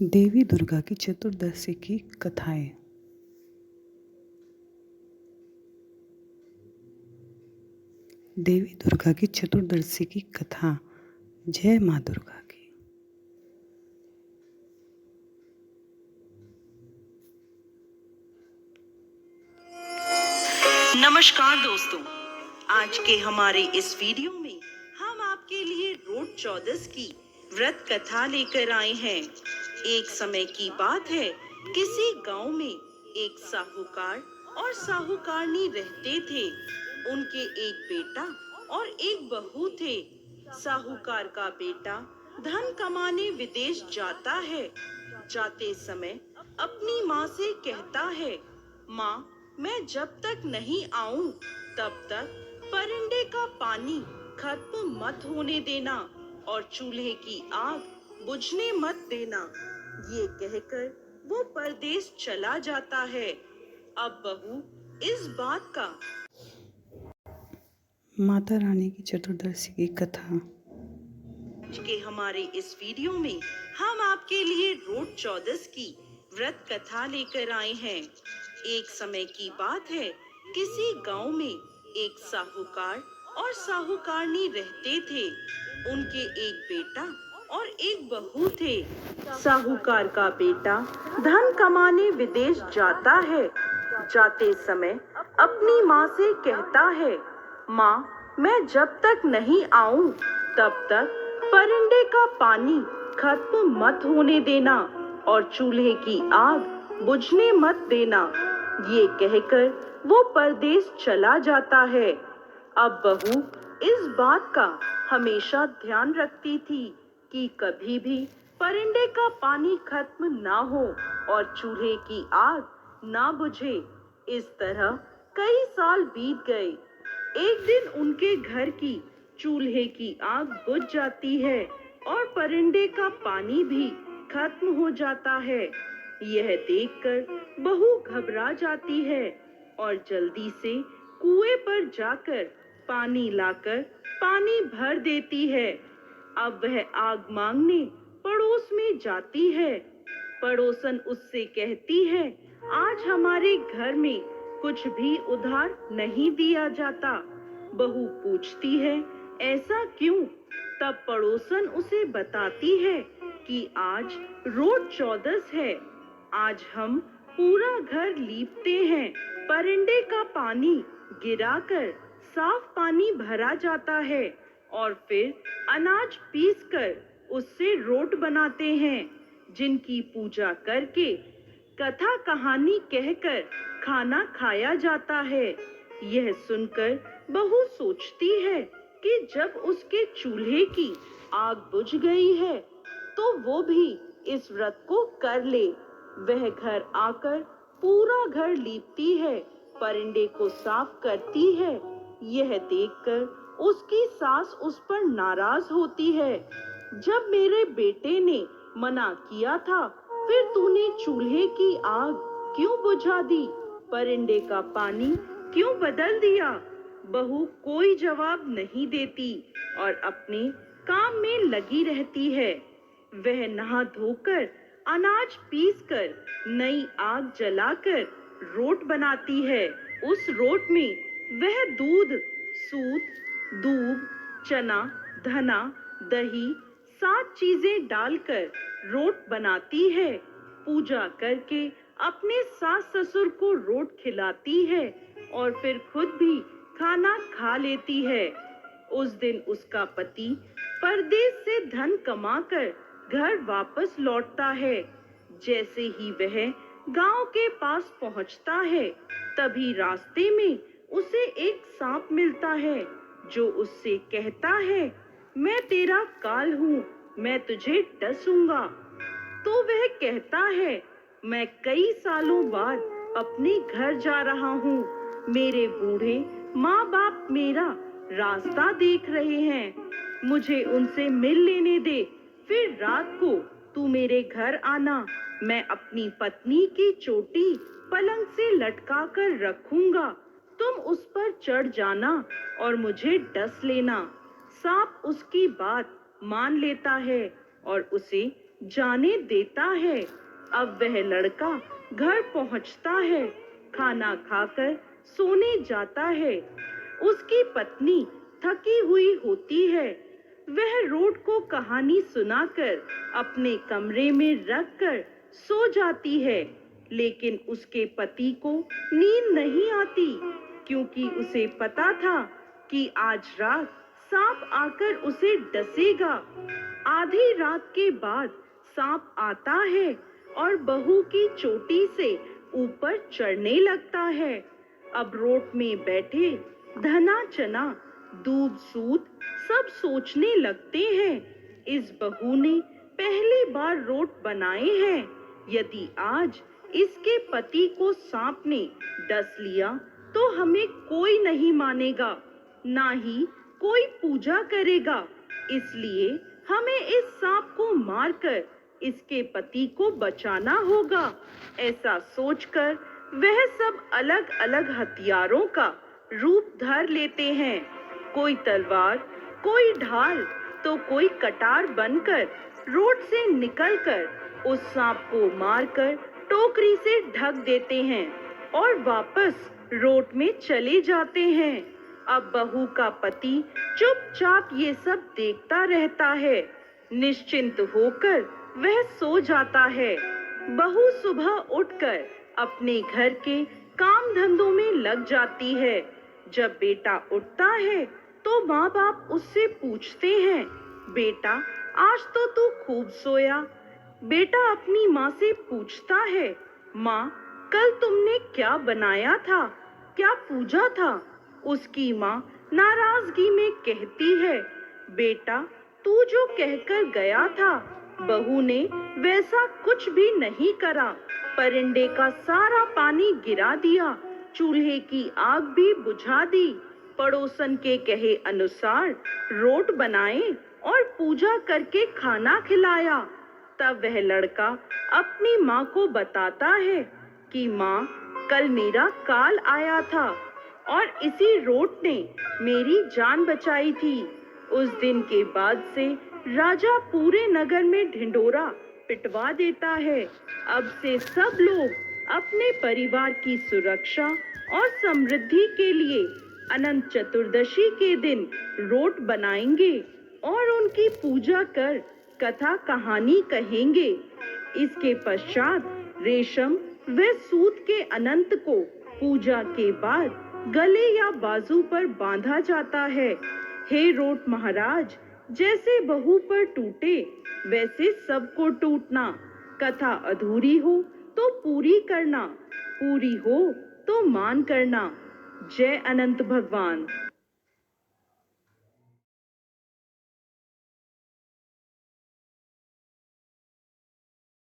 देवी दुर्गा की चतुर्दशी की कथाएं। देवी दुर्गा की चतुर्दशी की कथा। जय माँ दुर्गा की। नमस्कार दोस्तों, आज के हमारे इस वीडियो में हम आपके लिए रोड चौदस की व्रत कथा लेकर आए हैं। एक समय की बात है, किसी गांव में एक साहूकार और साहूकारनी रहते थे। उनके एक बेटा और एक बहू थे। साहूकार का बेटा धन कमाने विदेश जाता है। जाते समय अपनी माँ से कहता है, माँ, मैं जब तक नहीं आऊं तब तक परिंदे का पानी खत्म मत होने देना और चूल्हे की आग बुझने मत देना। ये कहकर वो परदेश चला जाता है। अब बहू इस बात का माता रानी की चतुर्दशी की कथा। आज के हमारे इस वीडियो में हम आपके लिए रोड चौदस की व्रत कथा लेकर आए हैं। एक समय की बात है, किसी गांव में एक साहूकार और साहूकारनी रहते थे। उनके एक बेटा और एक बहू थे। साहूकार का बेटा धन कमाने विदेश जाता है। जाते समय अपनी माँ से कहता है, माँ, मैं जब तक नहीं आऊं तब तक परिंदे का पानी खत्म मत होने देना और चूल्हे की आग बुझने मत देना। ये कहकर वो परदेश चला जाता है। अब बहू इस बात का हमेशा ध्यान रखती थी कि कभी भी परिंदे का पानी खत्म ना हो और चूल्हे की आग ना बुझे। इस तरह कई साल बीत गए। एक दिन उनके घर की चूल्हे की आग बुझ जाती है और परिंदे का पानी भी खत्म हो जाता है। यह देखकर बहू घबरा जाती है और जल्दी से कुएं पर जाकर पानी लाकर पानी भर देती है। अब वह आग मांगने पड़ोस में जाती है। पड़ोसन उससे कहती है, आज हमारे घर में कुछ भी उधार नहीं दिया जाता। बहू पूछती है, ऐसा क्यों? तब पड़ोसन उसे बताती है कि आज रोड चौदस है। आज हम पूरा घर लीपते हैं। परिंदे का पानी गिराकर साफ पानी भरा जाता है और फिर अनाज पीसकर उससे रोट बनाते हैं, जिनकी पूजा करके कथा कहानी कहकर खाना खाया जाता है। यह सुनकर बहू सोचती है कि जब उसके चूल्हे की आग बुझ गई है तो वो भी इस व्रत को कर ले। वह घर आकर पूरा घर लीपती है, परिंदे को साफ करती है। यह देखकर उसकी सास उस पर नाराज होती है। जब मेरे बेटे ने मना किया था, फिर तूने चूल्हे की आग क्यों बुझा दी? परिंदे का पानी क्यों बदल दिया? बहू कोई जवाब नहीं देती और अपने काम में लगी रहती है। वह नहा धोकर अनाज पीसकर नई आग जलाकर रोट बनाती है। उस रोट में वह दूध, सूत, दूब, चना, धना, दही 7 चीजें डालकर रोट बनाती है। पूजा करके अपने सास ससुर को रोट खिलाती है और फिर खुद भी खाना खा लेती है। उस दिन उसका पति परदेश से धन कमाकर घर वापस लौटता है। जैसे ही वह गांव के पास पहुंचता है, तभी रास्ते में उसे एक सांप मिलता है, जो उससे कहता है, मैं तेरा काल हूँ, मैं तुझे डसूंगा। तो वह कहता है, मैं कई सालों बाद अपने घर जा रहा हूँ। मेरे बूढ़े माँ बाप मेरा रास्ता देख रहे हैं। मुझे उनसे मिल लेने दे, फिर रात को तू मेरे घर आना। मैं अपनी पत्नी की चोटी पलंग से लटका कर रखूंगा। तुम उस पर चढ़ जाना और मुझे डस लेना। सांप उसकी बात मान लेता है और उसे जाने देता है। अब वह लड़का घर पहुंचता है, खाना खाकर सोने जाता है। उसकी पत्नी थकी हुई होती है। वह रोड को कहानी सुनाकर अपने कमरे में रखकर सो जाती है, लेकिन उसके पति को नींद नहीं आती, क्योंकि उसे पता था कि आज रात सांप आकर उसे डसेगा। आधी रात के बाद सांप आता है और बहू की चोटी से ऊपर चढ़ने लगता है। अब रोट में बैठे धना चना दूब सूद सब सोचने लगते हैं, इस बहू ने पहली बार रोट बनाए हैं। यदि आज इसके पति को सांप ने डस लिया तो हमें कोई नहीं मानेगा, ना ही कोई पूजा करेगा। इसलिए हमें इस सांप को मारकर इसके पति को बचाना होगा। ऐसा सोचकर वह सब अलग अलग हथियारों का रूप धर लेते हैं। कोई तलवार, कोई ढाल तो कोई कटार बनकर रोड से निकलकर उस सांप को मारकर टोकरी से ढक देते हैं और वापस रोड में चले जाते हैं। अब बहू का पति चुपचाप ये सब देखता रहता है। निश्चिंत होकर वह सो जाता है। बहू सुबह उठकर अपने घर के काम धंधों में लग जाती है। जब बेटा उठता है तो माँ बाप उससे पूछते हैं, बेटा आज तो तू खूब सोया। बेटा अपनी माँ से पूछता है, माँ कल तुमने क्या बनाया था, क्या पूजा था? उसकी माँ नाराजगी में कहती है, बेटा तू जो कहकर गया था बहू ने वैसा कुछ भी नहीं करा। परिंदे का सारा पानी गिरा दिया, चूल्हे की आग भी बुझा दी, पड़ोसन के कहे अनुसार रोट बनाए और पूजा करके खाना खिलाया। तब वह लड़का अपनी माँ को बताता है कि माँ कल मेरा काल आया था और इसी रोट ने मेरी जान बचाई थी। उस दिन के बाद से राजा पूरे नगर में ढिंढोरा पिटवा देता है। अब से सब लोग अपने परिवार की सुरक्षा और समृद्धि के लिए अनंत चतुर्दशी के दिन रोट बनाएंगे और उनकी पूजा कर कथा कहानी कहेंगे। इसके पश्चात रेशम व सूत के अनंत को पूजा के बाद गले या बाजू पर बांधा जाता है। हे रोट महाराज, जैसे बहू पर टूटे वैसे सबको टूटना। कथा अधूरी हो तो पूरी करना, पूरी हो तो मान करना। जय अनंत भगवान।